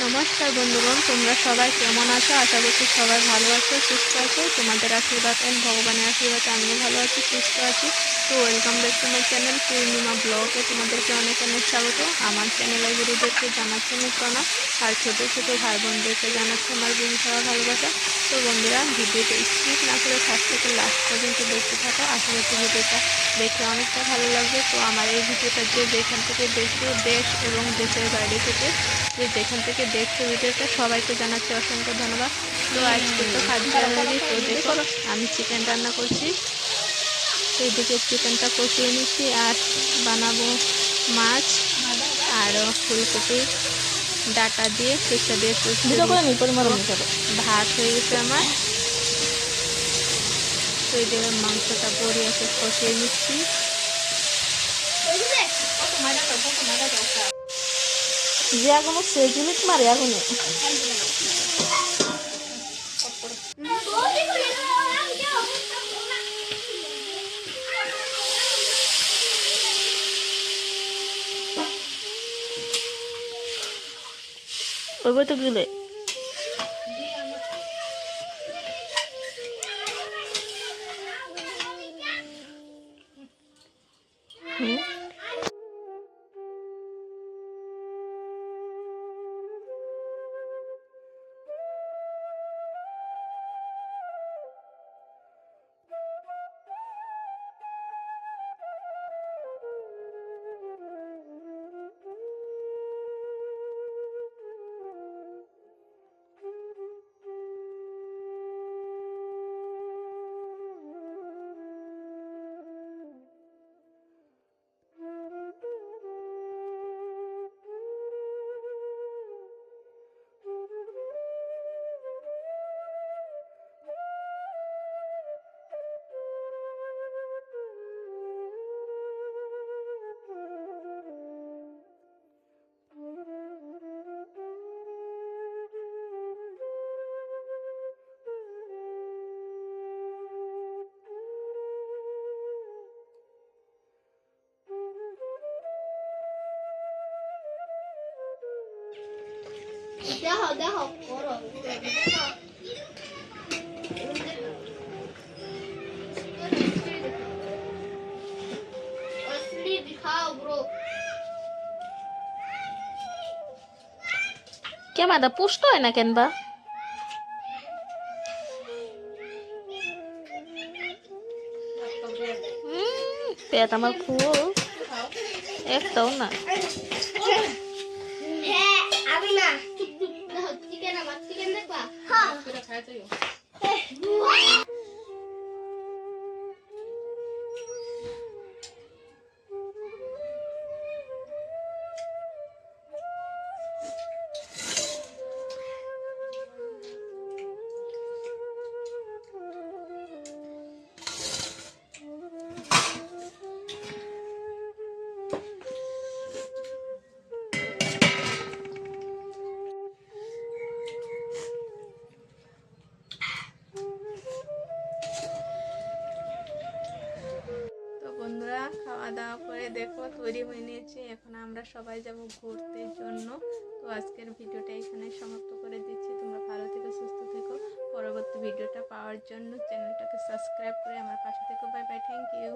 নমস্কার বন্ধুগণ, তোমরা সবাই কেমন আছো? আশা করছি সবাই ভালো আছো, সুস্থ আছো। তোমাদের আশীর্বাদ এন্ড ভগবানের আশীর্বাদে আমিও ভালো আছি, সুস্থ আছি। তো welcome back to my channel Purnima ব্লগে তোমাদেরকে অনেক অনেক স্বাগত। আমার চ্যানেলের গুরুদেরকে জানাচ্ছি আমি প্রণাম, আর ছোটো ছোটো ভাই বোনদেরকে জানাচ্ছি আমার বুঝি খাওয়া ভালোবাসা। তো বন্ধুরা, ভিডিওটা স্কিপ না করে ফার্স্ট থেকে লাস্ট পর্যন্ত দেখতে থাকো। আশা করছি ভিডিওটা দেখে অনেকটা ভালো লাগবে। তো আমার এই ভিডিওটা যেখান থেকে দেখছো, দেশ এবং দেশের বাইরে থেকে যেখান থেকে দেখছো ভিডিওটা, সবাইকে জানাচ্ছি অসংখ্য ধন্যবাদ। তো আজকে তো খাদ্যাহারি, তো দেখো আমি চিকেন রান্না করছি। তো এদিকে চিকেনটা কষিয়ে নিচ্ছি আর বানাবো মাছ আর ফুলকপি ডাটা দিয়ে সরষে দিয়ে ভাত হয়ে গেছে আমার। তো এদিকে মাংসটা পরিয়ে কষিয়ে নিচ্ছি। যে আগুন সেজুলিক মারে আগুনে ওই তো গিলে দেখো করো কেমাদা পুষ্ট হয় না কেন বা পেট আমার খুব একটাও না। বন্ধুরা, খাওয়া দাওয়া করে দেখো তৈরি হয়ে নিয়েছে। এখন আমরা সবাই যাব ঘুরতে জন্য। তো আজকের ভিডিওটা এখানে সমাপ্ত করে দিচ্ছি। তোমরা ভালো থেকো, সুস্থ থেকো। পরবর্তী ভিডিওটা পাওয়ার জন্য চ্যানেলটাকে সাবস্ক্রাইব করে আমার পাশে থেকো। Bye bye, thank you.